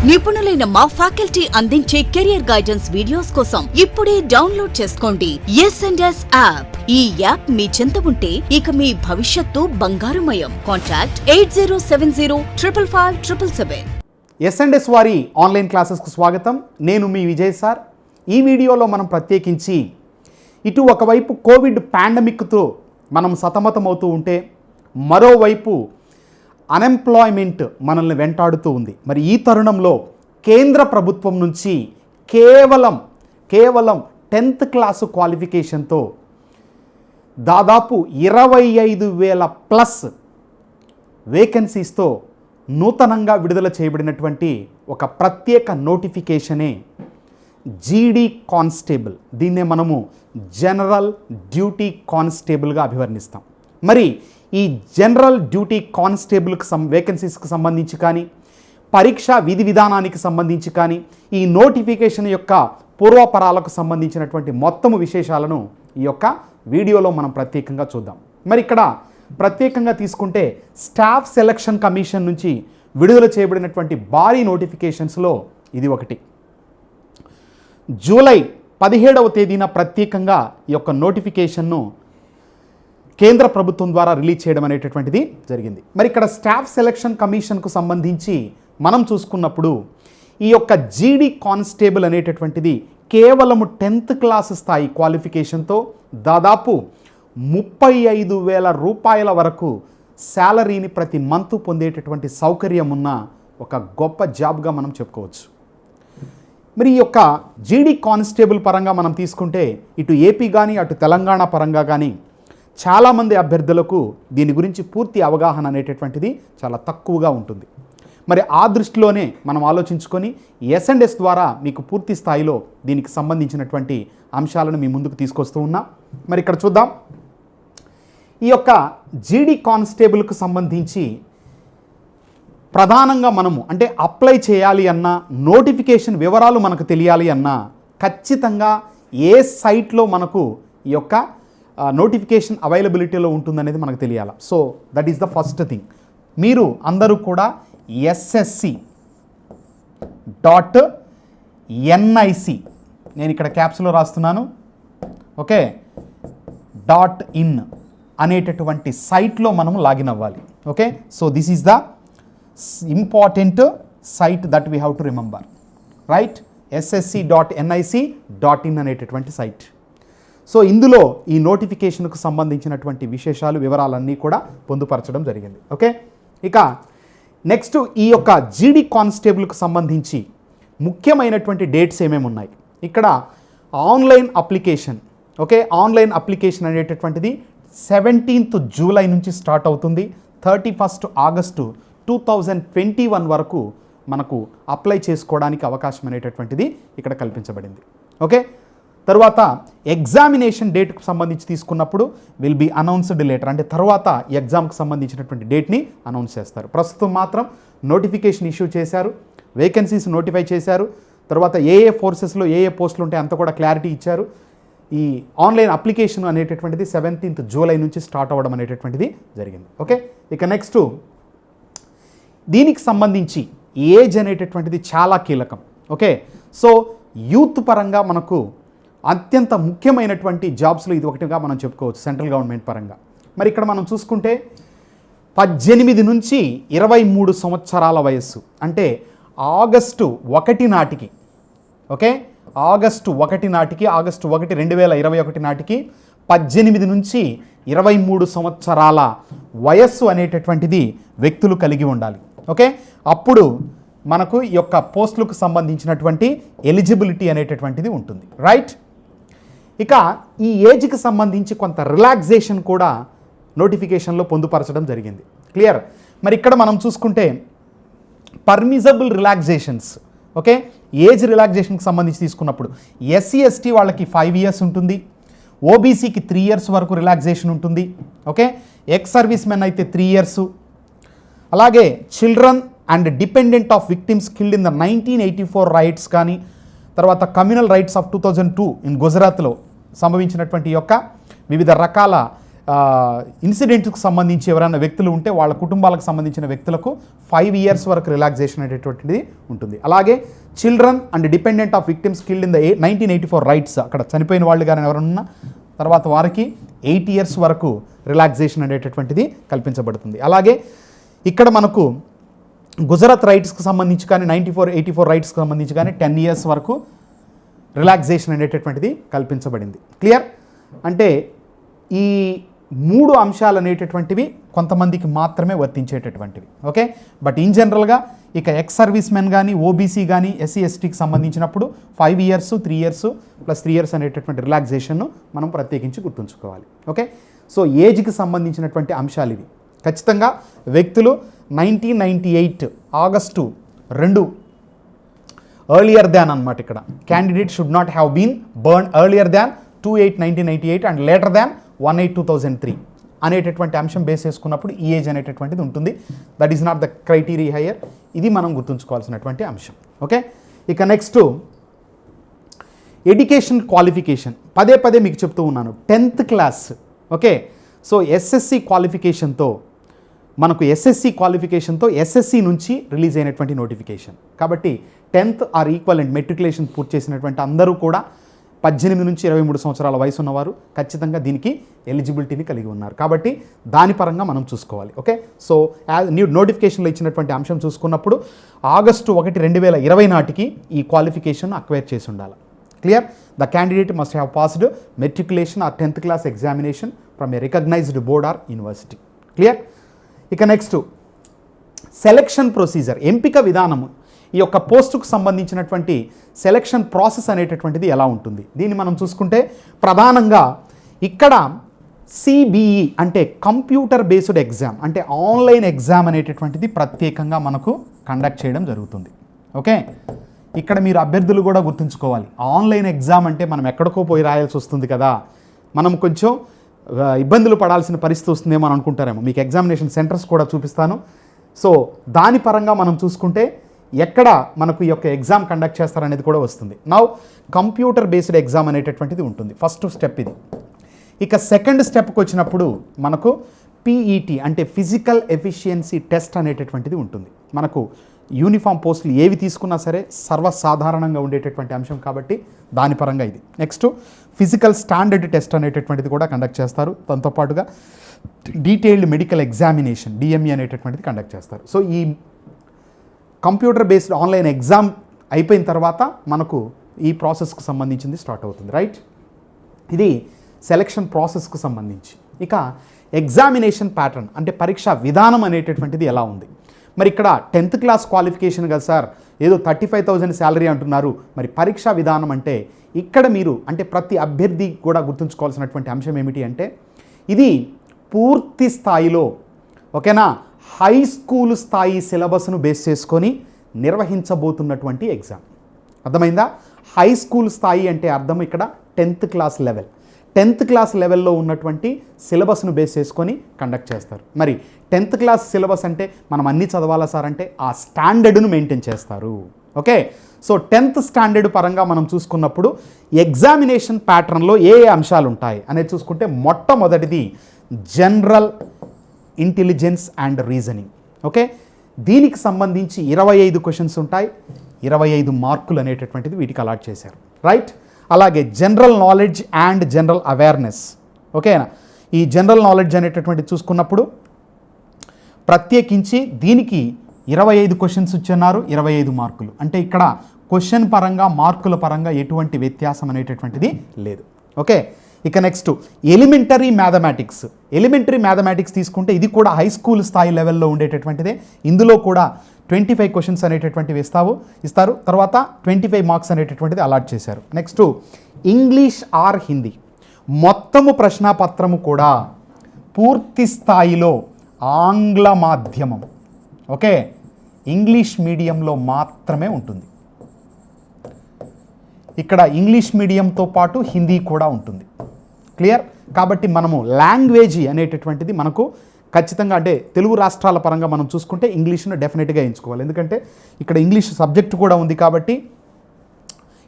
నిపుణులైన మా ఫ్యాకల్టీ అందించే కెరియర్ గైడెన్స్ వీడియోస్ కోసం ఇప్పుడే డౌన్లోడ్ చేసుకోండి S&S యాప్. ఈ యాప్ మీ చెంత ఉంటే ఇక మీ భవిష్యత్తు బంగారుమయం. కాంటాక్ట్ 8070555577. S&S వారి ఆన్లైన్ క్లాసెస్కు స్వాగతం. నేను మీ విజయ్ సార్. ఈ వీడియోలో మనం ప్రత్యేకించి ఇటు ఒకవైపు కోవిడ్ పాండమిక్తో మనం సతమతమవుతూ ఉంటే మరోవైపు అన్ఎంప్లాయ్మెంట్ మనల్ని వెంటాడుతూ ఉంది. మరి ఈ తరుణంలో కేంద్ర ప్రభుత్వం నుంచి కేవలం 10th క్లాసు క్వాలిఫికేషన్తో దాదాపు 25,000+ వేకెన్సీస్తో నూతనంగా విడుదల చేయబడినటువంటి ఒక ప్రత్యేక నోటిఫికేషనే జీడీ కానిస్టేబుల్. దీన్నే మనము జనరల్ డ్యూటీ కానిస్టేబుల్గా అభివర్ణిస్తాం. మరి ఈ జనరల్ డ్యూటీ కానిస్టేబుల్కి వేకెన్సీస్కి సంబంధించి కానీ, పరీక్షా విధి విధానానికి సంబంధించి కానీ, ఈ నోటిఫికేషన్ యొక్క పూర్వపరాలకు సంబంధించినటువంటి మొత్తము విశేషాలను ఈ యొక్క వీడియోలో మనం ప్రత్యేకంగా చూద్దాం. మరి ఇక్కడ ప్రత్యేకంగా తీసుకుంటే స్టాఫ్ సెలక్షన్ కమిషన్ నుంచి విడుదల చేయబడినటువంటి భారీ నోటిఫికేషన్స్లో ఇది ఒకటి. జూలై 17వ తేదీన ప్రత్యేకంగా ఈ యొక్క నోటిఫికేషన్ను కేంద్ర ప్రభుత్వం ద్వారా రిలీజ్ చేయడం అనేటటువంటిది జరిగింది. మరి ఇక్కడ స్టాఫ్ సెలక్షన్ కమిషన్కు సంబంధించి మనం చూసుకున్నప్పుడు ఈ యొక్క జీడీ కానిస్టేబుల్ అనేటటువంటిది కేవలము 10th క్లాస్ స్థాయి క్వాలిఫికేషన్తో దాదాపు 35,000 రూపాయల వరకు శాలరీని ప్రతి మంత్ పొందేటటువంటి సౌకర్యం ఉన్న ఒక గొప్ప జాబ్గా మనం చెప్పుకోవచ్చు. మరి ఈ యొక్క జీడీ కానిస్టేబుల్ పరంగా మనం తీసుకుంటే ఇటు ఏపీ కానీ అటు తెలంగాణ పరంగా కానీ చాలామంది అభ్యర్థులకు దీని గురించి పూర్తి అవగాహన అనేటటువంటిది చాలా తక్కువగా ఉంటుంది. మరి ఆ దృష్టిలోనే మనం ఆలోచించుకొని S&S ద్వారా మీకు పూర్తి స్థాయిలో దీనికి సంబంధించినటువంటి అంశాలను మీ ముందుకు తీసుకొస్తూ ఉన్నా. మరి ఇక్కడ చూద్దాం. ఈ యొక్క జీడీ కానిస్టేబుల్కు సంబంధించి ప్రధానంగా మనము అంటే అప్లై చేయాలి అన్నా, నోటిఫికేషన్ వివరాలు మనకు తెలియాలి అన్నా ఖచ్చితంగా ఏ సైట్లో మనకు ఈ యొక్క నోటిఫికేషన్ అవైలబిలిటీలో ఉంటుందనేది మనకు తెలియాలి. So that is the first thing. మీరు అందరూ కూడా ssc.nic, నేను ఇక్కడ క్యాప్స్లో రాస్తున్నాను, ఓకే, .in అనేటటువంటి సైట్లో మనము లాగిన్ అవ్వాలి. Okay, so this is the important site that we have to remember, right? ssc.nic.in అనేటటువంటి సైట్. సో ఇందులో ఈ నోటిఫికేషన్కు సంబంధించినటువంటి విశేషాలు వివరాలన్నీ కూడా పొందుపరచడం జరిగింది. ఓకే, ఇక నెక్స్ట్ ఈ యొక్క జీడీ కానిస్టేబుల్కు సంబంధించి ముఖ్యమైనటువంటి డేట్స్ ఏమేమి ఉన్నాయి. ఇక్కడ online application, okay, online application అనేటటువంటిది 17th జూలై నుంచి స్టార్ట్ అవుతుంది. 31st ఆగస్టు 2021 వరకు మనకు అప్లై చేసుకోవడానికి అవకాశం అనేటటువంటిది ఇక్కడ కల్పించబడింది. ఓకే, తర్వాత ఎగ్జామినేషన్ డేట్కు సంబంధించి తీసుకున్నప్పుడు విల్ బీ అనౌన్స్డ్ లేటర్, అంటే తర్వాత ఎగ్జామ్కి సంబంధించినటువంటి డేట్ని అనౌన్స్ చేస్తారు. ప్రస్తుతం మాత్రం నోటిఫికేషన్ ఇష్యూ చేశారు, వేకెన్సీస్ నోటిఫై చేశారు, తర్వాత ఏ ఫోర్సెస్లో ఏ పోస్టులు ఉంటాయి అంత కూడా క్లారిటీ ఇచ్చారు. ఈ ఆన్లైన్ అప్లికేషన్ అనేటటువంటిది 17th జూలై నుంచి స్టార్ట్ అవ్వడం అనేటటువంటిది జరిగింది. ఓకే, ఇక నెక్స్ట్ దీనికి సంబంధించి ఏజ్ అనేటటువంటిది చాలా కీలకం. ఓకే, సో యూత్ పరంగా మనకు అత్యంత ముఖ్యమైనటువంటి జాబ్స్లో ఇది ఒకటిగా మనం చెప్పుకోవచ్చు సెంట్రల్ గవర్నమెంట్ పరంగా. మరి ఇక్కడ మనం చూసుకుంటే 18 నుంచి 23 సంవత్సరాల వయస్సు, అంటే ఆగస్టు 1 నాటికి, ఓకే, ఆగస్టు 1 నాటికి, ఆగస్టు 1, 2021 నాటికి 18 నుంచి 23 సంవత్సరాల వయస్సు అనేటటువంటిది వ్యక్తులు కలిగి ఉండాలి. ఓకే, అప్పుడు మనకు ఈ యొక్క పోస్టులకు సంబంధించినటువంటి ఎలిజిబిలిటీ అనేటటువంటిది ఉంటుంది, రైట్? ఇక ఈ ఏజ్కి సంబంధించి కొంత రిలాక్సేషన్ కూడా నోటిఫికేషన్లో పొందుపరచడం జరిగింది. క్లియర్? మరి ఇక్కడ మనం చూసుకుంటే పర్మిజబుల్ రిలాక్సేషన్స్, ఓకే, ఏజ్ రిలాక్సేషన్కి సంబంధించి తీసుకున్నప్పుడు SC/ST వాళ్ళకి 5 years ఉంటుంది, ఓబీసీకి 3 years వరకు రిలాక్సేషన్ ఉంటుంది. ఓకే, ఎక్స్ సర్వీస్ మెన్ అయితే 3 years, అలాగే children and dependent of victims killed in the 1984 rights కానీ, తర్వాత కమ్యూనల్ రైట్స్ ఆఫ్ 2002 ఇన్ గుజరాత్లో సంభవించినటువంటి యొక్క వివిధ రకాల ఇన్సిడెంట్కి సంబంధించి ఎవరైనా వ్యక్తులు ఉంటే వాళ్ళ కుటుంబాలకు సంబంధించిన వ్యక్తులకు 5 years వరకు రిలాక్సేషన్ అనేటటువంటిది ఉంటుంది. అలాగే children and dependent of victims killed in the 1984 rights, అక్కడ చనిపోయిన వాళ్ళు కానీ ఎవరన్నా తర్వాత వారికి 8 years వరకు రిలాక్సేషన్ అనేటటువంటిది కల్పించబడుతుంది. అలాగే ఇక్కడ మనకు గుజరాత్ రైట్స్కి సంబంధించి కానీ 84 రైట్స్కి సంబంధించి కానీ 10 years వరకు రిలాక్సేషన్ అనేటటువంటిది కల్పించబడింది. క్లియర్? అంటే ఈ 3 అంశాలు అనేటటువంటివి కొంతమందికి మాత్రమే వర్తించేటటువంటివి. ఓకే, బట్ ఇన్ జనరల్గా ఇక ఎక్స్ సర్వీస్ మెన్ కానీ ఓబీసీ కానీ ఎస్సీ ఎస్టీకి సంబంధించినప్పుడు 5 years 3 years + 3 years అనేటటువంటి రిలాక్సేషన్ను మనం ప్రత్యేకించి గుర్తుంచుకోవాలి. ఓకే, సో ఏజ్కి సంబంధించినటువంటి అంశాలు ఇవి. ఖచ్చితంగా వ్యక్తులు 1998 August 2 ఎర్లియర్ దాన్ అన్నమాట. ఇక్కడ candidate should not have been born earlier than 2/8/1998 and later than 1/8/2003 అనేటటువంటి అంశం బేస్ చేసుకున్నప్పుడు ఈ ఏజ్ అనేటటువంటిది ఉంటుంది. That is not the criteria higher. ఇది మనం గుర్తుంచుకోవాల్సినటువంటి అంశం. ఓకే, ఇక నెక్స్ట్ ఎడ్యుకేషన్ క్వాలిఫికేషన్. పదే మీకు చెప్తూ ఉన్నాను, 10th class. Okay, so SSC క్వాలిఫికేషన్తో మనకు ఎస్ఎస్సి నుంచి రిలీజ్ అయినటువంటి నోటిఫికేషన్. కాబట్టి 10th ఆర్ ఈక్వలెంట్ మెట్రికులేషన్ పూర్తి చేసినటువంటి అందరూ కూడా 18 నుంచి 23 సంవత్సరాల వయసు ఉన్నవారు ఖచ్చితంగా దీనికి ఎలిజిబిలిటీని కలిగి ఉన్నారు. కాబట్టి దాని పరంగా మనం చూసుకోవాలి. ఓకే, సో నోటిఫికేషన్లో ఇచ్చినటువంటి అంశం చూసుకున్నప్పుడు August 1, 2020 నాటికి ఈ క్వాలిఫికేషన్ అక్వైర్ చేసి ఉండాలి. Clear? The candidate must have passed matriculation or 10th class examination from a recognised board or university. Clear? ఇక నెక్స్ట్ సెలక్షన్ ప్రొసీజర్, ఎంపిక విధానము. ఈ యొక్క పోస్టుకు సంబంధించినటువంటి సెలక్షన్ ప్రాసెస్ అనేటటువంటిది ఎలా ఉంటుంది దీన్ని మనం చూసుకుంటే ప్రధానంగా ఇక్కడ సిబిఈ అంటే కంప్యూటర్ బేస్డ్ ఎగ్జామ్, అంటే ఆన్లైన్ ఎగ్జామ్ అనేటటువంటిది ప్రత్యేకంగా మనకు కండక్ట్ చేయడం జరుగుతుంది. ఓకే, ఇక్కడ మీరు అభ్యర్థులు కూడా గుర్తుంచుకోవాలి, ఆన్లైన్ ఎగ్జామ్ అంటే మనం ఎక్కడికో పోయి రాయాల్సి వస్తుంది కదా, మనం కొంచెం ఇబ్బందులు పడాల్సిన పరిస్థితి వస్తుందేమో అని అనుకుంటారేమో. మీకు ఎగ్జామినేషన్ సెంటర్స్ కూడా చూపిస్తాను. సో దాని పరంగా మనం చూసుకుంటే ఎక్కడ మనకు ఈ యొక్క ఎగ్జామ్ కండక్ట్ చేస్తారనేది కూడా వస్తుంది. నౌ కంప్యూటర్ బేస్డ్ ఎగ్జామ్ అనేటటువంటిది ఉంటుంది. ఫస్ట్ స్టెప్ ఇది. ఇక సెకండ్ స్టెప్కి వచ్చినప్పుడు మనకు పీఈటీ అంటే ఫిజికల్ ఎఫిషియన్సీ టెస్ట్ అనేటటువంటిది ఉంటుంది. మనకు యూనిఫామ్ పోస్టులు ఏవి తీసుకున్నా సరే సర్వసాధారణంగా ఉండేటటువంటి అంశం కాబట్టి దాని పరంగా ఇది. నెక్స్ట్ ఫిజికల్ స్టాండర్డ్ టెస్ట్ అనేటటువంటిది కూడా కండక్ట్ చేస్తారు. దాంతోపాటుగా డీటెయిల్డ్ మెడికల్ ఎగ్జామినేషన్ డిఎంఈ అనేటటువంటిది కండక్ట్ చేస్తారు. సో ఈ కంప్యూటర్ బేస్డ్ ఆన్లైన్ ఎగ్జామ్ అయిపోయిన తర్వాత మనకు ఈ ప్రాసెస్కు సంబంధించింది స్టార్ట్ అవుతుంది. రైట్, ఇది సెలక్షన్ ప్రాసెస్కు సంబంధించి. ఇక ఎగ్జామినేషన్ ప్యాటర్న్ అంటే పరీక్షా విధానం అనేటటువంటిది ఎలా ఉంది. మరి ఇక్కడ 10th class క్వాలిఫికేషన్ కదా సార్, ఏదో 35,000 శాలరీ అంటున్నారు, మరి పరీక్షా విధానం అంటే ఇక్కడ మీరు అంటే ప్రతి అభ్యర్థి కూడా గుర్తుంచుకోవాల్సినటువంటి అంశం ఏమిటి అంటే ఇది పూర్తి స్థాయిలో ఓకేనా హై స్కూల్ స్థాయి సిలబస్ను బేస్ చేసుకొని నిర్వహించబోతున్నటువంటి ఎగ్జామ్. అర్థమైందా? హై స్కూల్ స్థాయి అంటే అర్థం ఇక్కడ 10th class level. 10th class లెవెల్లో ఉన్నటువంటి సిలబస్ను బేస్ చేసుకొని కండక్ట్ చేస్తారు. మరి 10th class సిలబస్ అంటే మనం అన్నీ చదవాలా సార్ అంటే ఆ స్టాండర్డ్ను మెయింటైన్ చేస్తారు. ఓకే, సో 10th స్టాండర్డ్ పరంగా మనం చూసుకున్నప్పుడు ఎగ్జామినేషన్ ప్యాటర్న్లో ఏ అంశాలు ఉంటాయి అనేది చూసుకుంటే మొట్టమొదటిది general intelligence and reasoning. Okay, దీనికి సంబంధించి 25 క్వశ్చన్స్ ఉంటాయి, 25 మార్కులు అనేటటువంటిది వీటికి అలాట్ చేశారు. రైట్, అలాగే general knowledge and general awareness. ఓకేనా, ఈ జనరల్ నాలెడ్జ్ అనేటటువంటిది చూసుకున్నప్పుడు ప్రత్యేకించి దీనికి 25 క్వశ్చన్స్ ఇచ్చున్నారు, 25 మార్కులు. అంటే ఇక్కడ క్వశ్చన్ పరంగా మార్కుల పరంగా ఎటువంటి వ్యత్యాసం అనేటటువంటిది లేదు. ఓకే, ఇక నెక్స్ట్ ఎలిమెంటరీ మ్యాథమెటిక్స్ తీసుకుంటే ఇది కూడా హై స్కూల్ స్థాయి లెవెల్లో ఉండేటటువంటిదే. ఇందులో కూడా 25 క్వశ్చన్స్ అనేటటువంటివి ఇస్తారు. తర్వాత 25 మార్క్స్ అనేటటువంటిది అలాట్ చేశారు. నెక్స్ట్ ఇంగ్లీష్ ఆర్ హిందీ మొత్తము ప్రశ్నాపత్రము కూడా పూర్తి స్థాయిలో ఆంగ్ల మాధ్యమం. ఓకే, ఇంగ్లీష్ మీడియంలో మాత్రమే ఉంటుంది. ఇక్కడ ఇంగ్లీష్ మీడియంతో పాటు హిందీ కూడా ఉంటుంది. క్లియర్? కాబట్టి మనము లాంగ్వేజ్ అనేటటువంటిది మనకు ఖచ్చితంగా అంటే తెలుగు రాష్ట్రాల పరంగా మనం చూసుకుంటే ఇంగ్లీష్ను డెఫినెట్గా ఎంచుకోవాలి. ఎందుకంటే ఇక్కడ ఇంగ్లీష్ సబ్జెక్ట్ కూడా ఉంది కాబట్టి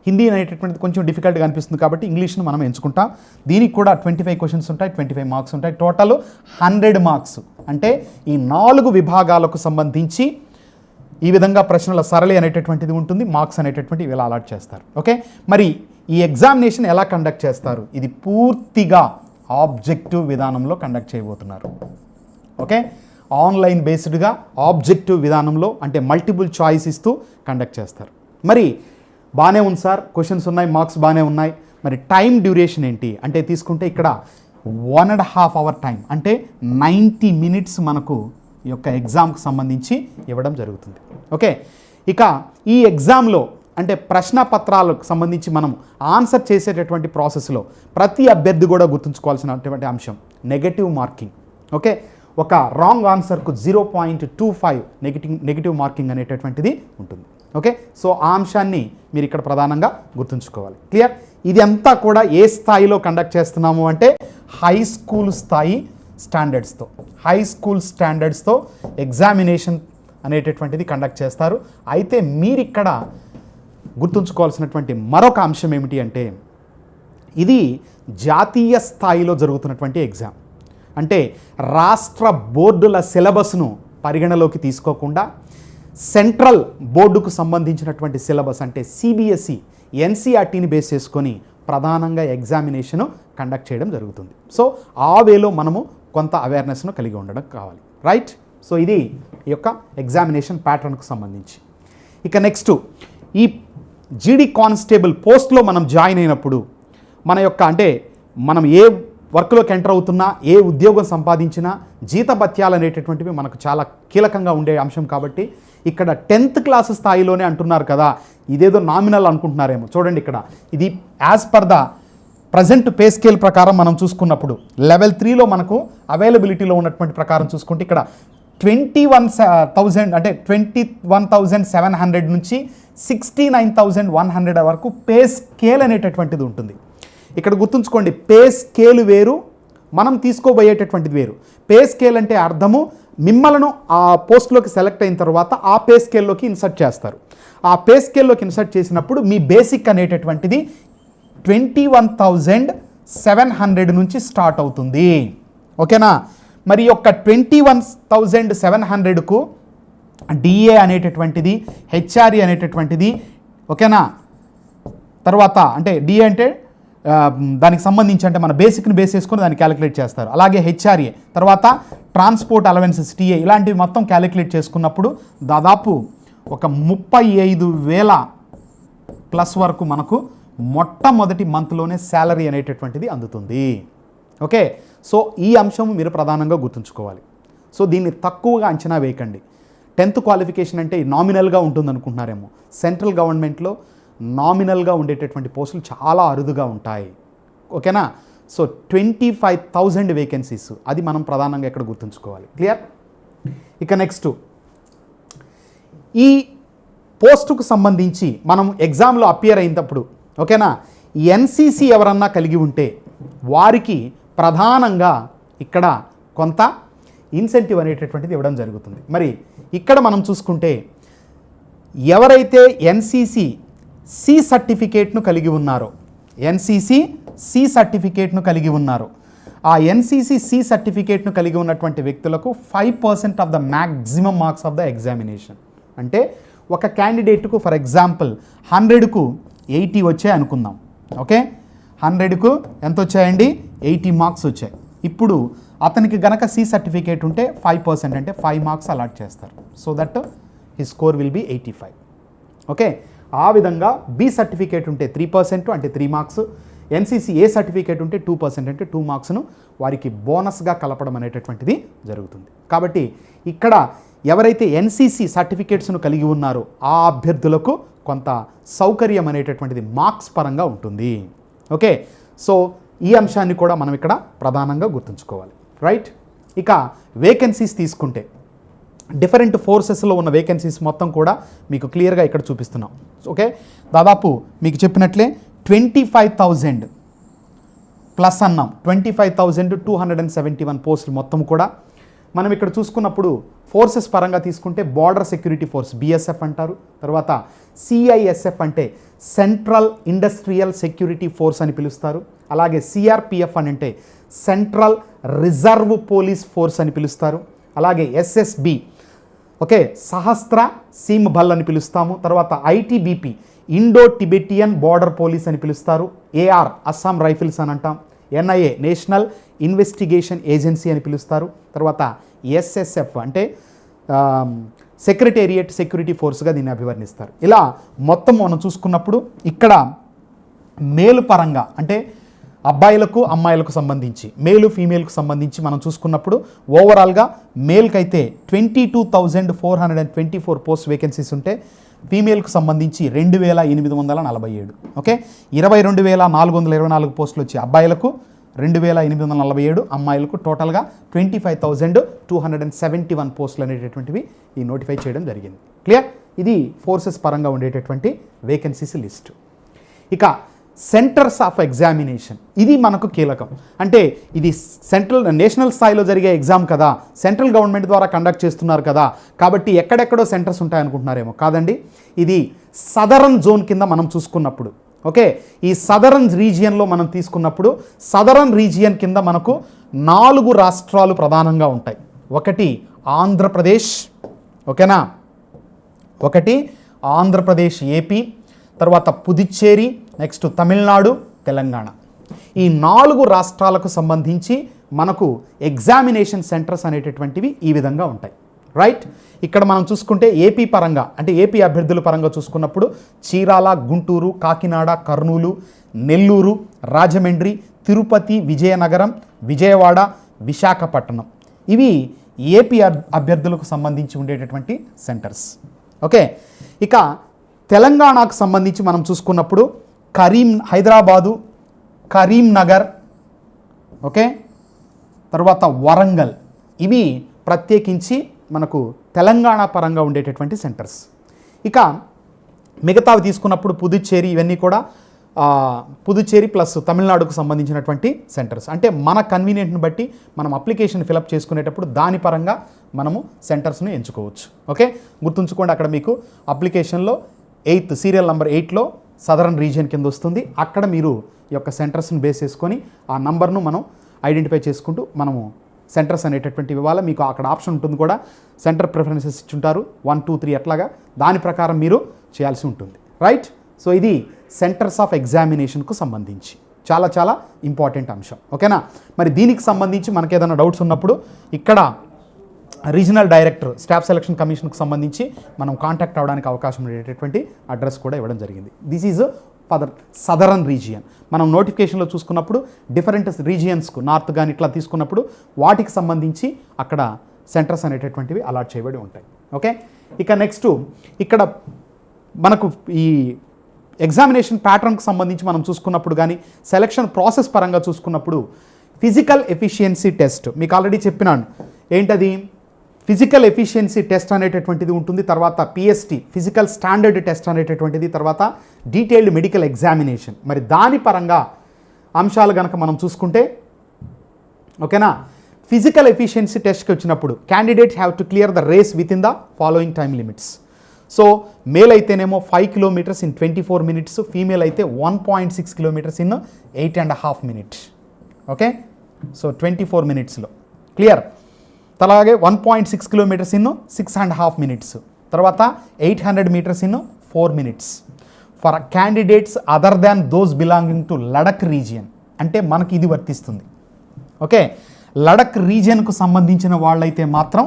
హిందీ అనేటటువంటిది కొంచెం డిఫికల్ట్గా అనిపిస్తుంది కాబట్టి ఇంగ్లీష్ను మనం ఎంచుకుంటాం. దీనికి కూడా 25 క్వశ్చన్స్ ఉంటాయి, 25 మార్క్స్ ఉంటాయి. Total 100 marks. అంటే ఈ 4 విభాగాలకు సంబంధించి ఈ విధంగా ప్రశ్నల సరళి అనేటటువంటిది ఉంటుంది, మార్క్స్ అనేటటువంటివి ఇలా అలాట్ చేస్తారు. ఓకే, మరి ఈ ఎగ్జామినేషన్ ఎలా కండక్ట్ చేస్తారు? ఇది పూర్తిగా ఆబ్జెక్టివ్ విధానంలో కండక్ట్ చేయబోతున్నారు. ఓకే, ఆన్లైన్ బేస్డ్గా ఆబ్జెక్టివ్ విధానంలో, అంటే మల్టిపుల్ చాయిస్ ఇస్తూ కండక్ట్ చేస్తారు. మరి బాగానే ఉంది సార్, క్వశ్చన్స్ ఉన్నాయి, మార్క్స్ బాగానే ఉన్నాయి, మరి టైం డ్యూరేషన్ ఏంటి అంటే తీసుకుంటే ఇక్కడ 1.5 అవర్ టైం, అంటే 90 మినిట్స్ మనకు ఈ యొక్క ఎగ్జామ్కి సంబంధించి ఇవ్వడం జరుగుతుంది. ఓకే, ఇక ఈ ఎగ్జామ్లో అంటే ప్రశ్న పత్రాలకు సంబంధించి మనం ఆన్సర్ చేసేటటువంటి ప్రాసెస్లో ప్రతి అభ్యర్థి కూడా గుర్తుంచుకోవాల్సినటువంటి అంశం నెగటివ్ మార్కింగ్. ఓకే, ఒక రాంగ్ ఆన్సర్కు 0.25 నెగిటివ్ మార్కింగ్ అనేటటువంటిది ఉంటుంది. ఓకే, సో ఆ అంశాన్ని మీరు ఇక్కడ ప్రధానంగా గుర్తుంచుకోవాలి. క్లియర్? ఇది అంతా కూడా ఏ స్థాయిలో కండక్ట్ చేస్తున్నాము అంటే హై స్కూల్ స్థాయి స్టాండర్డ్స్తో ఎగ్జామినేషన్ అనేటటువంటిది కండక్ట్ చేస్తారు. అయితే మీరు ఇక్కడ గుర్తుంచుకోవాల్సినటువంటి మరొక అంశం ఏమిటి అంటే ఇది జాతీయ స్థాయిలో జరుగుతున్నటువంటి ఎగ్జామ్. అంటే రాష్ట్ర బోర్డుల సిలబస్ను పరిగణలోకి తీసుకోకుండా సెంట్రల్ బోర్డుకు సంబంధించినటువంటి సిలబస్ అంటే సిబిఎస్ఈ, ఎన్సీఆర్టీని బేస్ చేసుకొని ప్రధానంగా ఎగ్జామినేషను కండక్ట్ చేయడం జరుగుతుంది. సో ఆ వేలో మనము కొంత అవేర్నెస్ను కలిగి ఉండడం కావాలి. రైట్? సో ఇది ఈ యొక్క ఎగ్జామినేషన్ ప్యాటర్న్కు సంబంధించి. ఇక నెక్స్ట్, ఈ జీడీ కానిస్టేబుల్ పోస్ట్లో మనం జాయిన్ అయినప్పుడు మన యొక్క అంటే మనం ఏ వర్క్లోకి ఎంటర్ అవుతున్నా, ఏ ఉద్యోగం సంపాదించినా జీతభత్యాలు అనేటటువంటివి మనకు చాలా కీలకంగా ఉండే అంశం. కాబట్టి ఇక్కడ 10th క్లాస్ స్థాయిలోనే అంటున్నారు కదా, ఇదేదో నామినల్ అనుకుంటున్నారేమో. చూడండి, ఇక్కడ ఇది as per the present pay scale ప్రకారం మనం చూసుకున్నప్పుడు లెవెల్ 3లో మనకు అవైలబిలిటీలో ఉన్నటువంటి ప్రకారం చూసుకుంటే ఇక్కడ 21,000 అంటే 21,700 నుంచి 69,100 వరకు పే స్కేల్ అనేటటువంటిది ఉంటుంది. ఇక్కడ గుర్తుంచుకోండి, పే స్కేల్ వేరు, మనం తీసుకోబోయేటటువంటిది వేరు. పే స్కేల్ అంటే అర్థము మిమ్మల్ని ఆ పోస్ట్లోకి సెలెక్ట్ అయిన తర్వాత ఆ పే స్కేల్లోకి ఇన్సర్ట్ చేస్తారు. ఆ పే స్కేల్లోకి ఇన్సర్ట్ చేసినప్పుడు మీ బేసిక్ అనేటటువంటిది 21,700 నుంచి స్టార్ట్ అవుతుంది. ఓకేనా? మరి యొక్క 21,700కు డిఏ అనేటటువంటిది, హెచ్ఆర్ఏ అనేటటువంటిది, ఓకేనా, తర్వాత అంటే డిఏ అంటే దానికి సంబంధించి అంటే మన బేసిక్ని బేస్ చేసుకొని దాన్ని క్యాలిక్యులేట్ చేస్తారు. అలాగే హెచ్ఆర్ఏ, తర్వాత ట్రాన్స్పోర్ట్ అలవెన్సెస్ టీఏ, ఇలాంటివి మొత్తం క్యాలిక్యులేట్ చేసుకున్నప్పుడు దాదాపు ఒక 35,000 ప్లస్ వరకు మనకు మొట్టమొదటి మంత్లోనే శాలరీ అనేటటువంటిది అందుతుంది. ఓకే, సో ఈ అంశం మీరు ప్రధానంగా గుర్తుంచుకోవాలి. సో దీన్ని తక్కువగా అంచనా వేయకండి. 10th క్వాలిఫికేషన్ అంటే నామినల్గా ఉంటుంది అనుకుంటున్నారేమో. సెంట్రల్ గవర్నమెంట్లో నామినల్గా ఉండేటటువంటి పోస్టులు చాలా అరుదుగా ఉంటాయి. ఓకేనా? సో 25,000 వేకెన్సీస్, అది మనం ప్రధానంగా ఇక్కడ గుర్తుంచుకోవాలి. క్లియర్? ఇక నెక్స్ట్, ఈ పోస్టుకు సంబంధించి మనం ఎగ్జామ్లో అపియర్ అయినప్పుడు, ఓకేనా, ఎన్సీసీ ఎవరన్నా కలిగి ఉంటే వారికి ప్రధానంగా ఇక్కడ కొంత ఇన్సెంటివ్ అనేటటువంటిది ఇవ్వడం జరుగుతుంది. మరి ఇక్కడ మనం చూసుకుంటే ఎవరైతే ఎన్సీసీ సి సర్టిఫికేట్ను కలిగి ఉన్నారో, ఎన్సీసీ సి సర్టిఫికేట్ను కలిగి ఉన్నారో, ఆ ఎన్సీసీ సి సర్టిఫికేట్ను కలిగి ఉన్నటువంటి వ్యక్తులకు 5% of the maximum marks of the examination. అంటే ఒక క్యాండిడేట్కు ఫర్ ఎగ్జాంపుల్ 100కు 80 వచ్చాయి అనుకుందాం. ఓకే, 100కు ఎంత వచ్చాయండి? 80 మార్క్స్ వచ్చాయి. ఇప్పుడు అతనికి గనక సి సర్టిఫికేట్ ఉంటే 5% అంటే 5 మార్క్స్ అలాట్ చేస్తారు. So that his score will be 85. Okay, ఆ విధంగా బి సర్టిఫికేట్ ఉంటే 3% అంటే 3 మార్క్స్, ఎన్సీసీ ఏ సర్టిఫికేట్ ఉంటే 2% అంటే 2 మార్క్స్ను వారికి బోనస్గా కలపడం అనేటటువంటిది జరుగుతుంది. కాబట్టి ఇక్కడ ఎవరైతే ఎన్సీసీ సర్టిఫికేట్స్ను కలిగి ఉన్నారో ఆ అభ్యర్థులకు కొంత సౌకర్యం అనేటటువంటిది మార్క్స్ పరంగా ఉంటుంది. ఓకే, సో ఈ అంశాన్ని కూడా మనం ఇక్కడ ప్రధానంగా గుర్తుంచుకోవాలి. రైట్? ఇక వేకెన్సీస్ తీసుకుంటే డిఫరెంట్ ఫోర్సెస్లో ఉన్న వేకెన్సీస్ మొత్తం కూడా మీకు క్లియర్గా ఇక్కడ చూపిస్తున్నాం. ఓకే, దాదాపు మీకు చెప్పినట్లే 25,000 ప్లస్ అన్నాం. 25,271 పోస్టులు మొత్తం కూడా మనం ఇక్కడ చూసుకున్నప్పుడు ఫోర్సెస్ పరంగా తీసుకుంటే బార్డర్ సెక్యూరిటీ ఫోర్స్ BSF అంటారు. తర్వాత CISF అంటే సెంట్రల్ ఇండస్ట్రియల్ సెక్యూరిటీ ఫోర్స్ అని పిలుస్తారు. అలాగే CRPF అని అంటే సెంట్రల్ రిజర్వ్ పోలీస్ ఫోర్స్ అని పిలుస్తారు. అలాగే SSB ఓకే సహస్ర సీమ బల్ అని పిలుస్తాము. తర్వాత ITBP Indo Tibetan border police అని పిలుస్తారు. AR అస్సాం రైఫిల్స్ అని అంటాం. NIA నేషనల్ ఇన్వెస్టిగేషన్ ఏజెన్సీ అని పిలుస్తారు. తర్వాత SSF అంటే సెక్రటేరియట్ సెక్యూరిటీ ఫోర్స్గా దీన్ని అభివర్ణిస్తారు. ఇలా మొత్తం మనం చూసుకున్నప్పుడు ఇక్కడ మేలు పరంగా అంటే అబ్బాయిలకు అమ్మాయిలకు సంబంధించి మేలు ఫీమేల్కు సంబంధించి మనం చూసుకున్నప్పుడు ఓవరాల్గా మేల్కి అయితే 22,424 పోస్ట్ వేకెన్సీస్ ఉంటే ఫీమేల్కు సంబంధించి 2,847 ఓకే 22,424 పోస్టులు వచ్చి అబ్బాయిలకు 2,847 అమ్మాయిలకు టోటల్గా 25,271 పోస్టులు అనేటటువంటివి ఈ నోటిఫై చేయడం జరిగింది. క్లియర్? ఇది ఫోర్సెస్ పరంగా ఉండేటటువంటి వేకెన్సీస్ లిస్టు. ఇక సెంటర్స్ ఆఫ్ ఎగ్జామినేషన్ ఇది మనకు కీలకం. అంటే ఇది నేషనల్ స్థాయిలో జరిగే ఎగ్జామ్ కదా, సెంట్రల్ గవర్నమెంట్ ద్వారా కండక్ట్ చేస్తున్నారు కదా, కాబట్టి ఎక్కడెక్కడో సెంటర్స్ ఉంటాయనుకుంటున్నారేమో. కాదండి, ఇది సదరన్ జోన్ కింద మనం చూసుకున్నప్పుడు ఓకే ఈ సదరన్ రీజియన్లో మనం తీసుకున్నప్పుడు సదరన్ రీజియన్ కింద మనకు 4 రాష్ట్రాలు ప్రధానంగా ఉంటాయి. ఒకటి ఆంధ్రప్రదేశ్ ఓకేనా, ఒకటి ఆంధ్రప్రదేశ్ AP, తర్వాత పుదుచ్చేరి, నెక్స్ట్ తమిళనాడు, తెలంగాణ. ఈ 4 రాష్ట్రాలకు సంబంధించి మనకు ఎగ్జామినేషన్ సెంటర్స్ అనేటటువంటివి ఈ విధంగా ఉంటాయి. రైట్? ఇక్కడ మనం చూసుకుంటే ఏపీ పరంగా అంటే ఏపీ అభ్యర్థుల పరంగా చూసుకున్నప్పుడు చీరాల, గుంటూరు, కాకినాడ, కర్నూలు, నెల్లూరు, రాజమండ్రి, తిరుపతి, విజయనగరం, విజయవాడ, విశాఖపట్నం ఇవి ఏపీ అభ్యర్థులకు సంబంధించి ఉండేటటువంటి సెంటర్స్. ఓకే ఇక తెలంగాణకు సంబంధించి మనం చూసుకున్నప్పుడు హైదరాబాదు, కరీంనగర్ ఓకే తర్వాత వరంగల్ ఇవి ప్రత్యేకించి మనకు తెలంగాణ పరంగా ఉండేటటువంటి సెంటర్స్. ఇక మిగతావి తీసుకున్నప్పుడు పుదుచ్చేరి ఇవన్నీ కూడా పుదుచ్చేరి ప్లస్ తమిళనాడుకు సంబంధించినటువంటి సెంటర్స్. అంటే మన కన్వీనియంట్ని బట్టి మనం అప్లికేషన్ ఫిలప్ చేసుకునేటప్పుడు దాని పరంగా మనము సెంటర్స్ని ఎంచుకోవచ్చు. ఓకే గుర్తుంచుకోండి, అక్కడ మీకు అప్లికేషన్లో 8 సీరియల్ నెంబర్ 8లో సదరన్ రీజియన్ కింద వస్తుంది. అక్కడ మీరు ఈ యొక్క సెంటర్స్ని బేస్ చేసుకొని ఆ నంబర్ను మనం ఐడెంటిఫై చేసుకుంటూ మనము సెంటర్స్ అనేటటువంటివి ఇవ్వాలి. మీకు అక్కడ ఆప్షన్ ఉంటుంది కూడా, సెంటర్ ప్రిఫరెన్సెస్ ఇచ్చుంటారు 1, 2, 3 అట్లాగా దాని ప్రకారం మీరు చేయాల్సి ఉంటుంది. రైట్? సో ఇది సెంటర్స్ ఆఫ్ ఎగ్జామినేషన్కు సంబంధించి చాలా చాలా ఇంపార్టెంట్ అంశం. ఓకేనా? మరి దీనికి సంబంధించి మనకు ఏదైనా డౌట్స్ ఉన్నప్పుడు ఇక్కడ రీజనల్ డైరెక్టర్ స్టాఫ్ సెలక్షన్ కమిషన్కు సంబంధించి మనం కాంటాక్ట్ అవ్వడానికి అవకాశం ఉండేటటువంటి అడ్రస్ కూడా ఇవ్వడం జరిగింది. This is for southern region. మనం నోటిఫికేషన్లో చూసుకున్నప్పుడు డిఫరెంట్ రీజియన్స్కు నార్త్ కానీ ఇట్లా తీసుకున్నప్పుడు వాటికి సంబంధించి అక్కడ సెంటర్స్ అనేటటువంటివి అలాట్ చేయబడి ఉంటాయి. ఓకే ఇక నెక్స్ట్ ఇక్కడ మనకు ఈ ఎగ్జామినేషన్ ప్యాటర్న్కి సంబంధించి మనం చూసుకున్నప్పుడు కానీ సెలక్షన్ ప్రాసెస్ పరంగా చూసుకున్నప్పుడు ఫిజికల్ ఎఫిషియన్సీ టెస్ట్ మీకు ఆల్రెడీ చెప్పినాను. ఏంటది? ఫిజికల్ ఎఫిషియన్సీ టెస్ట్ అనేటటువంటిది ఉంటుంది. తర్వాత PST ఫిజికల్ స్టాండర్డ్ టెస్ట్ అనేటటువంటిది, తర్వాత డీటెయిల్డ్ మెడికల్ ఎగ్జామినేషన్. మరి దాని పరంగా అంశాలు కనుక మనం చూసుకుంటే ఓకేనా, ఫిజికల్ ఎఫిషియన్సీ టెస్ట్కి వచ్చినప్పుడు candidates have to clear the race within the following time limits. So male అయితేనేమో 5 kilometers in 24 minutes, ఫీమేల్ అయితే 1.6 kilometers in 8.5 minutes. Okay so 24 minutesలో క్లియర్. అలాగే 1.6 kilometers in 6.5 minutes, తర్వాత 800 meters in 4 minutes for candidates other than those belonging to Ladakh region. అంటే మనకి ఇది వర్తిస్తుంది. Okay Ladakh రీజియన్కు సంబంధించిన వాళ్ళైతే మాత్రం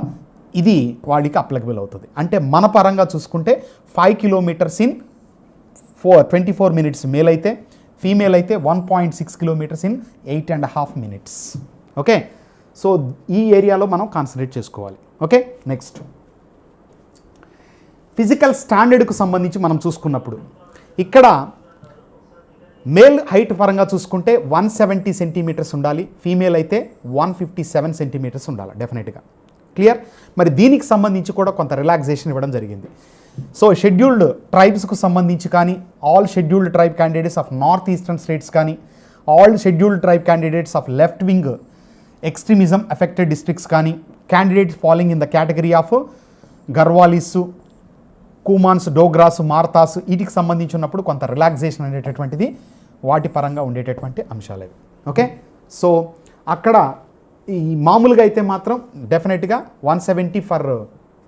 ఇది వాడికి అప్లికబుల్ అవుతుంది. అంటే మన పరంగా చూసుకుంటే 5 kilometers in 24 minutes మేల్ అయితే, ఫీమేల్ అయితే 1.6 kilometers in 8.5 minutes. Okay so ఈ ఏరియాలో మనం కాన్సన్ట్రేట్ చేసుకోవాలి. ఓకే నెక్స్ట్ ఫిజికల్ స్టాండర్డ్కు సంబంధించి మనం చూసుకున్నప్పుడు ఇక్కడ మేల్ హైట్ పరంగా చూసుకుంటే 170 centimeters ఉండాలి, ఫీమేల్ అయితే 157 centimeters ఉండాలి డెఫినెట్గా. క్లియర్? మరి దీనికి సంబంధించి కూడా కొంత రిలాక్సేషన్ ఇవ్వడం జరిగింది. సో షెడ్యూల్డ్ ట్రైబ్స్కు సంబంధించి కానీ, all scheduled tribe candidates of north eastern states కానీ, all scheduled tribe candidates of left wing extremism affected districts కానీ, candidates following in the category of Garhwalis, Kumaons, Dogras, Marathas వీటికి సంబంధించి ఉన్నప్పుడు కొంత రిలాక్సేషన్ అనేటటువంటిది వాటి పరంగా ఉండేటటువంటి అంశాలు అవి. ఓకే, సో అక్కడ ఈ మామూలుగా అయితే మాత్రం డెఫినెట్గా 170 for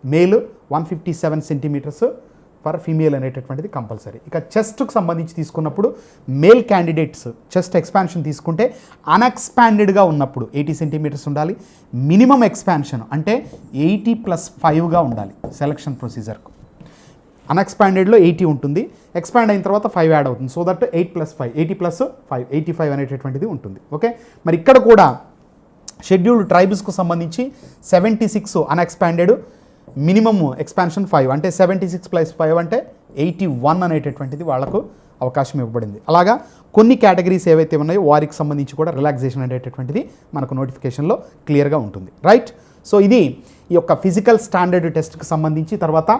male, 157 centimetres for female అనేటటువంటిది కంపల్సరీ. ఇక చెస్ట్కి సంబంధించి తీసుకున్నప్పుడు మేల్ క్యాండిడేట్స్ చెస్ట్ ఎక్స్పాన్షన్ తీసుకుంటే అన్ఎక్స్పాండెడ్గా ఉన్నప్పుడు 80 సెంటీమీటర్స్ ఉండాలి. మినిమం ఎక్స్పాన్షన్ అంటే 80+5గా ఉండాలి సెలక్షన్ ప్రొసీజర్కు. అన్ఎక్స్పాండెడ్లో 80 ఉంటుంది, ఎక్స్పాండ్ అయిన తర్వాత 5 యాడ్ అవుతుంది. సో దట్ 8+5 80+5 85 అనేటటువంటిది ఉంటుంది. ఓకే, మరి ఇక్కడ కూడా షెడ్యూల్డ్ ట్రైబ్స్కు సంబంధించి 76 అన్ఎక్స్పాండెడ్, మినిమమ్ ఎక్స్పాన్షన్ 5 అంటే 76+5 అంటే 81 అనేటటువంటిది వాళ్ళకు అవకాశం ఇవ్వబడింది. అలాగా కొన్ని కేటగిరీస్ ఏవైతే ఉన్నాయో వారికి సంబంధించి కూడా రిలాక్సేషన్ అనేటటువంటిది మనకు నోటిఫికేషన్లో క్లియర్గా ఉంటుంది. రైట్, సో ఇది ఈ యొక్క ఫిజికల్ స్టాండర్డ్ టెస్ట్కి సంబంధించి, తర్వాత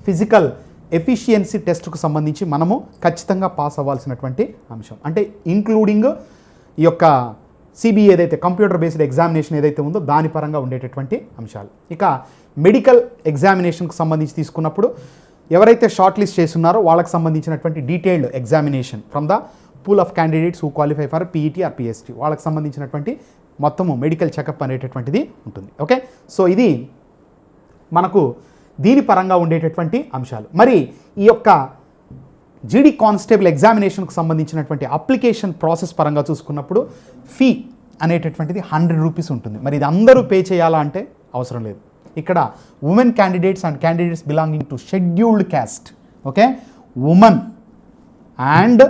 ఫిజికల్ ఎఫిషియన్సీ టెస్ట్కు సంబంధించి మనము ఖచ్చితంగా పాస్ అవ్వాల్సినటువంటి అంశం. అంటే ఇంక్లూడింగ్ ఈ యొక్క సిబిఐ ఏదైతే కంప్యూటర్ బేస్డ్ ఎగ్జామినేషన్ ఏదైతే ఉందో దాని పరంగా ఉండేటటువంటి అంశాలు. ఇక మెడికల్ ఎగ్జామినేషన్కి సంబంధించి తీసుకున్నప్పుడు ఎవరైతే షార్ట్ లిస్ట్ చేస్తున్నారో వాళ్ళకి సంబంధించినటువంటి detailed examination from the pool of candidates who qualify for PET or PST వాళ్ళకి సంబంధించినటువంటి మొత్తము మెడికల్ చెకప్ అనేటటువంటిది ఉంటుంది. ఓకే, సో ఇది మనకు దీని పరంగా ఉండేటటువంటి అంశాలు. మరి ఈ యొక్క జీడీ కానిస్టేబుల్ ఎగ్జామినేషన్కు సంబంధించినటువంటి అప్లికేషన్ ప్రాసెస్ పరంగా చూసుకున్నప్పుడు ఫీ అనేటటువంటిది 100 రూపీస్ ఉంటుంది. మరి ఇది అందరూ పే చేయాలా అంటే అవసరం లేదు. ఇక్కడ women candidates and candidates belonging to scheduled caste, okay, women and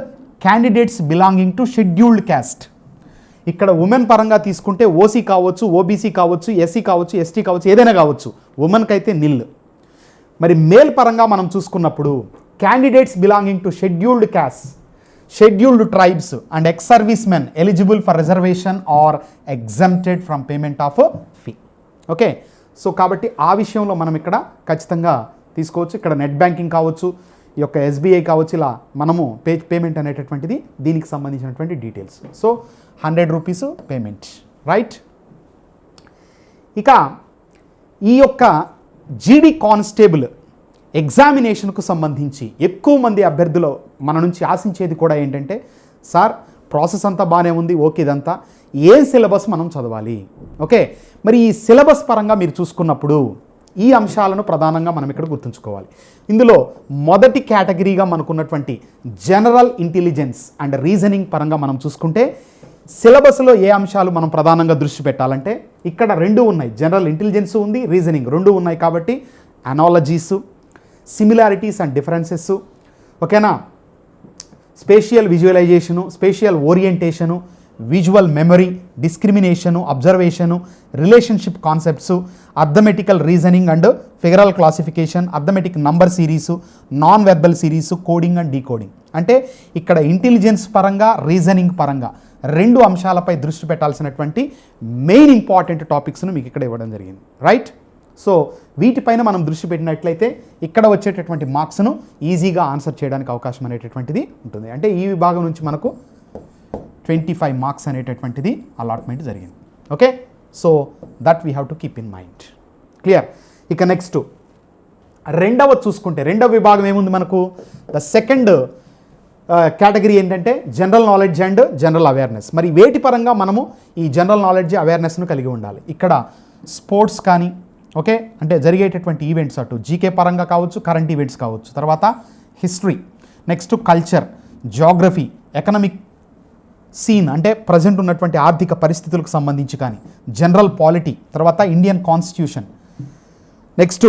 candidates belonging to scheduled caste. ఇక్కడ ఉమెన్ పరంగా తీసుకుంటే ఓసీ కావచ్చు, ఓబీసీ కావచ్చు, ఎస్సీ కావచ్చు, ఎస్టీ కావచ్చు, ఏదైనా కావచ్చు. ఉమెన్కి అయితే నిల్. మరి మేల్ పరంగా మనం చూసుకున్నప్పుడు candidates belonging to scheduled caste, scheduled tribes and ex servicemen eligible for reservation or exempted from payment of fee. Okay, so కాబట్టి ఆ విషయంలో మనం ఇక్కడ ఖచ్చితంగా తీసుకోవచ్చు. ఇక్కడ నెట్ బ్యాంకింగ్ కావచ్చు, ఈ యొక్క ఎస్బీఐ కావచ్చు, ఇలా మనము పేమెంట్ అనేటటువంటిది దీనికి సంబంధించినటువంటి details. So 100 rupees payment. Right, ఇక ఈ యొక్క జీడీ కానిస్టేబుల్ ఎగ్జామినేషన్కు సంబంధించి ఎక్కువ మంది అభ్యర్థులు మన నుంచి ఆశించేది కూడా ఏంటంటే, సార్ ప్రాసెస్ అంతా బాగానే ఉంది, ఓకే, ఇదంతా ఏ సిలబస్ మనం చదవాలి. ఓకే, మరి ఈ సిలబస్ పరంగా మీరు చూసుకున్నప్పుడు ఈ అంశాలను ప్రధానంగా మనం ఇక్కడ గుర్తుంచుకోవాలి. ఇందులో మొదటి కేటగిరీగా మనకున్నటువంటి జనరల్ ఇంటెలిజెన్స్ అండ్ రీజనింగ్ పరంగా మనం చూసుకుంటే సిలబస్లో ఏ అంశాలు మనం ప్రధానంగా దృష్టి పెట్టాలంటే ఇక్కడ 2 ఉన్నాయి. జనరల్ ఇంటెలిజెన్స్ ఉంది, రీజనింగ్ 2 ఉన్నాయి. కాబట్టి అనాలజీసు, సిమిలారిటీస్ అండ్ డిఫరెన్సెస్, ఓకేనా, spatial visualisation, spatial orientation, visual memory, discrimination, observation, relationship concepts, arithmetical reasoning and figural classification, arithmetic number series, non verbal series, coding and decoding. అంటే ఇక్కడ ఇంటెలిజెన్స్ పరంగా, reasoning పరంగా 2 అంశాలపై దృష్టి పెట్టాల్సినటువంటి మెయిన్ ఇంపార్టెంట్ టాపిక్స్ను మీకు ఇక్కడ ఇవ్వడం జరిగింది. రైట్, సో వీటిపైన మనం దృష్టి పెట్టినట్లయితే ఇక్కడ వచ్చేటటువంటి మార్క్స్ను ఈజీగా ఆన్సర్ చేయడానికి అవకాశం అనేటటువంటిది ఉంటుంది. అంటే ఈ విభాగం నుంచి మనకు 25 మార్క్స్ అనేటటువంటిది అలాట్మెంట్ జరిగింది. Okay, so that we have to keep in mind. Clear. ఇక నెక్స్ట్ రెండవ విభాగం ఏముంది మనకు? ద సెకండ్ కేటగిరీ ఏంటంటే general knowledge and general awareness. మరి వేటి పరంగా మనము ఈ జనరల్ నాలెడ్జ్ అవేర్నెస్ను కలిగి ఉండాలి? ఇక్కడ స్పోర్ట్స్ కానీ, ఓకే, అంటే జరిగేటటువంటి ఈవెంట్స్, అటు జీకే పరంగా కావచ్చు, కరెంట్ ఈవెంట్స్ కావచ్చు, తర్వాత history, next culture, geography, economic scene అంటే ప్రజెంట్ ఉన్నటువంటి ఆర్థిక పరిస్థితులకు సంబంధించి కానీ, జనరల్ పాలిటీ, తర్వాత ఇండియన్ కాన్స్టిట్యూషన్. నెక్స్ట్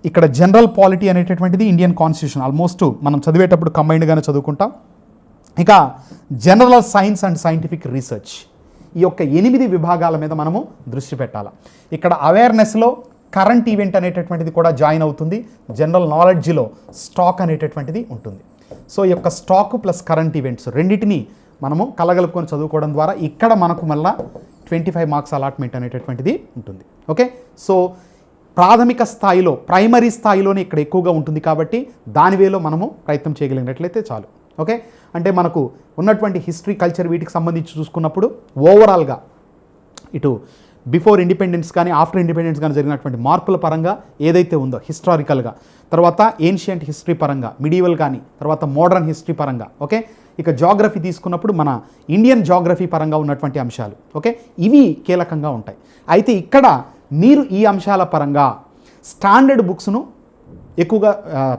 ఇక్కడ జనరల్ పాలిటీ అనేటటువంటిది ఇండియన్ కాన్స్టిట్యూషన్ ఆల్మోస్ట్ మనం చదివేటప్పుడు కంబైన్డ్గానే చదువుకుంటాం. ఇక general science and scientific research, ఈ యొక్క 8 విభాగాల మీద మనము దృష్టి పెట్టాలి. ఇక్కడ అవేర్నెస్లో కరెంట్ ఈవెంట్ అనేటటువంటిది కూడా జాయిన్ అవుతుంది. జనరల్ నాలెడ్జ్లో స్టాక్ అనేటటువంటిది ఉంటుంది. సో ఈ యొక్క స్టాక్ ప్లస్ కరెంట్ ఈవెంట్స్ రెండింటిని మనము కలగలుపుకొని చదువుకోవడం ద్వారా ఇక్కడ మనకు మళ్ళీ 25 మార్క్స్ అలాట్మెంట్ అనేటటువంటిది ఉంటుంది. ఓకే, సో ప్రాథమిక స్థాయిలో, ప్రైమరీ స్థాయిలోనే ఇక్కడ ఎక్కువగా ఉంటుంది కాబట్టి దాని వేలో మనము ప్రయత్నం చేయగలిగినట్లయితే చాలు. ఓకే, అంటే మనకు ఉన్నటువంటి హిస్టరీ, కల్చర్ వీటికి సంబంధించి చూసుకున్నప్పుడు ఓవరాల్గా ఇటు బిఫోర్ ఇండిపెండెన్స్ కానీ ఆఫ్టర్ ఇండిపెండెన్స్ కానీ జరిగినటువంటి మార్పుల పరంగా ఏదైతే ఉందో హిస్టారికల్గా, తర్వాత ఏన్షియంట్ హిస్టరీ పరంగా, మిడివల్ కానీ, తర్వాత మోడర్న్ హిస్టరీ పరంగా, ఓకే. ఇక జాగ్రఫీ తీసుకున్నప్పుడు మన ఇండియన్ జాగ్రఫీ పరంగా ఉన్నటువంటి అంశాలు, ఓకే, ఇవి కీలకంగా ఉంటాయి. అయితే ఇక్కడ మీరు ఈ అంశాల పరంగా స్టాండర్డ్ బుక్స్ను ఎక్కువగా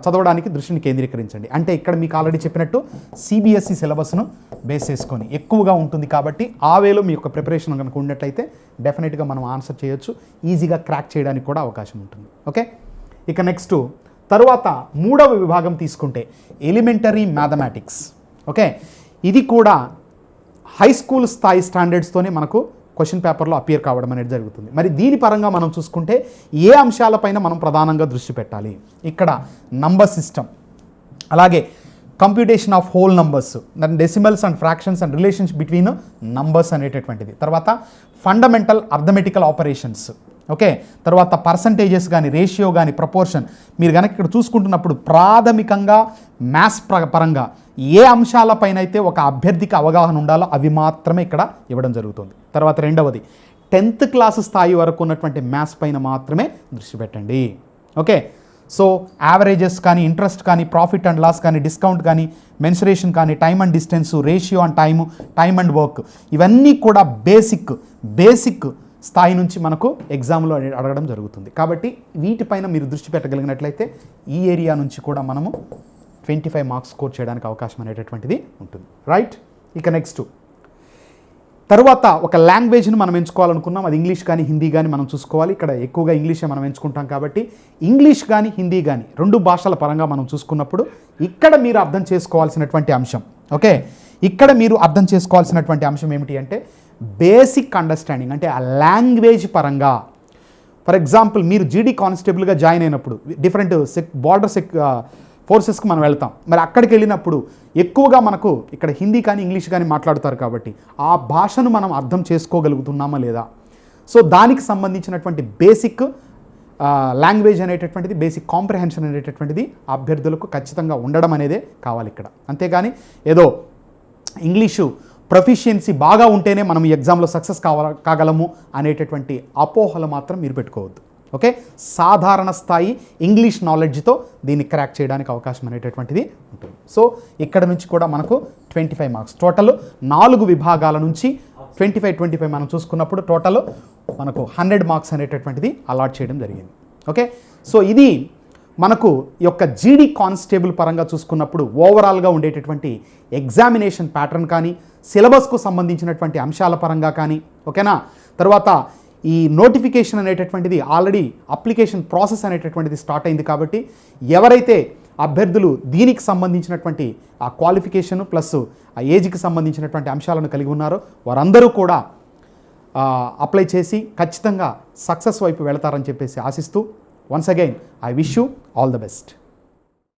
చదవడానికి దృష్టిని కేంద్రీకరించండి. అంటే ఇక్కడ మీకు ఆల్రెడీ చెప్పినట్టు సిబిఎస్ఈ సిలబస్ను బేస్ చేసుకొని ఎక్కువగా ఉంటుంది కాబట్టి ఆ వేలో మీ యొక్క ప్రిపరేషన్ కనుక ఉన్నట్లయితే డెఫినెట్గా మనం ఆన్సర్ చేయొచ్చు, ఈజీగా క్రాక్ చేయడానికి కూడా అవకాశం ఉంటుంది. ఓకే, ఇక నెక్స్ట్ తరువాత 3వ విభాగం తీసుకుంటే ఎలిమెంటరీ మ్యాథమెటిక్స్. ఓకే, ఇది కూడా హై స్కూల్ స్థాయి స్టాండర్డ్స్తోనే మనకు క్వశ్చన్ పేపర్లో అపియర్ కావడం అనేది జరుగుతుంది. మరి దీని పరంగా మనం చూసుకుంటే ఏ అంశాలపైన మనం ప్రధానంగా దృష్టి పెట్టాలి? ఇక్కడ నంబర్ సిస్టమ్, అలాగే computation of whole numbers, decimals and fractions and relations between numbers అనేటటువంటిది, తర్వాత ఫండమెంటల్ అర్థమెటికల్ ఆపరేషన్స్, ఓకే, తర్వాత పర్సంటేజెస్ కానీ, రేషియో కానీ, ప్రపోర్షన్. మీరు కనుక ఇక్కడ చూసుకుంటున్నప్పుడు ప్రాథమికంగా మ్యాథ్స్ పరంగా ఏ అంశాలపైన అయితే ఒక అభ్యర్థికి అవగాహన ఉండాలో అవి మాత్రమే ఇక్కడ ఇవ్వడం జరుగుతుంది. తర్వాత రెండవది 10th క్లాస్ స్థాయి వరకు ఉన్నటువంటి మ్యాథ్స్ పైన మాత్రమే దృష్టి పెట్టండి. ఓకే, సో యావరేజెస్ కానీ, ఇంట్రెస్ట్ కానీ, ప్రాఫిట్ అండ్ లాస్ కానీ, డిస్కౌంట్ కానీ, మెన్సురేషన్ కానీ, time and distance, ratio and time and work, ఇవన్నీ కూడా బేసిక్ స్థాయి నుంచి మనకు ఎగ్జామ్లో అడగడం జరుగుతుంది. కాబట్టి వీటిపైన మీరు దృష్టి పెట్టగలిగినట్లయితే ఈ ఏరియా నుంచి కూడా మనము 25 మార్క్స్ స్కోర్ చేయడానికి అవకాశం అనేటటువంటిది ఉంటుంది. రైట్, ఇక నెక్స్ట్ తర్వాత ఒక లాంగ్వేజ్ని మనం ఎంచుకోవాలనుకున్నాం, అది ఇంగ్లీష్ కానీ హిందీ కానీ మనం చూసుకోవాలి. ఇక్కడ ఎక్కువగా ఇంగ్లీషే మనం ఎంచుకుంటాం కాబట్టి ఇంగ్లీష్ కానీ హిందీ కానీ 2 భాషల పరంగా మనం చూసుకున్నప్పుడు ఇక్కడ మీరు అర్థం చేసుకోవాల్సినటువంటి అంశం, ఓకే, ఇక్కడ మీరు అర్థం చేసుకోవాల్సినటువంటి అంశం ఏమిటి అంటే బేసిక్ అండర్స్టాండింగ్. అంటే ఆ లాంగ్వేజ్ పరంగా, ఫర్ ఎగ్జాంపుల్ మీరు జీడీ కానిస్టేబుల్గా జాయిన్ అయినప్పుడు డిఫరెంట్ బార్డర్ ఫోర్సెస్కి మనం వెళ్తాం. మరి అక్కడికి వెళ్ళినప్పుడు ఎక్కువగా మనకు ఇక్కడ హిందీ కానీ ఇంగ్లీష్ కానీ మాట్లాడుతారు కాబట్టి ఆ భాషను మనం అర్థం చేసుకోగలుగుతున్నామా లేదా? సో దానికి సంబంధించినటువంటి బేసిక్ లాంగ్వేజ్ అనేటటువంటిది, బేసిక్ కాంప్రహెన్షన్ అనేటటువంటిది అభ్యర్థులకు ఖచ్చితంగా ఉండడం అనేదే కావాలి ఇక్కడ. అంతేగాని ఏదో ఇంగ్లీషు ప్రొఫిషియన్సీ బాగా ఉంటేనే మనం ఈ ఎగ్జామ్లో సక్సెస్ కాగలము అనేటటువంటి అపోహలు మాత్రం మీరు పెట్టుకోవద్దు. ఓకే, సాధారణ స్థాయి ఇంగ్లీష్ నాలెడ్జ్తో దీన్ని క్రాక్ చేయడానికి అవకాశం అనేటటువంటిది ఉంటుంది. సో ఇక్కడ నుంచి కూడా మనకు 25 మార్క్స్ టోటల్ 4 విభాగాల నుంచి 25 మనం చూసుకున్నప్పుడు టోటల్ మనకు 100 మార్క్స్ అనేటటువంటిది అలాట్ చేయడం జరిగింది. ఓకే, సో ఇది మనకు ఈ యొక్క జీడీ కానిస్టేబుల్ పరంగా చూసుకున్నప్పుడు ఓవరాల్గా ఉండేటటువంటి ఎగ్జామినేషన్ ప్యాటర్న్ కానీ, సిలబస్కు సంబంధించినటువంటి అంశాల పరంగా కానీ, ఓకేనా. తర్వాత ఈ నోటిఫికేషన్ అనేటటువంటిది ఆల్రెడీ అప్లికేషన్ ప్రాసెస్ అనేటటువంటిది స్టార్ట్ అయింది కాబట్టి ఎవరైతే అభ్యర్థులు దీనికి సంబంధించినటువంటి ఆ క్వాలిఫికేషన్ ప్లస్ ఆ ఏజ్కి సంబంధించినటువంటి అంశాలను కలిగి ఉన్నారో వారందరూ కూడా అప్లై చేసి ఖచ్చితంగా సక్సెస్ వైపు వెళతారని చెప్పేసి ఆశిస్తూ once again I wish you all the best.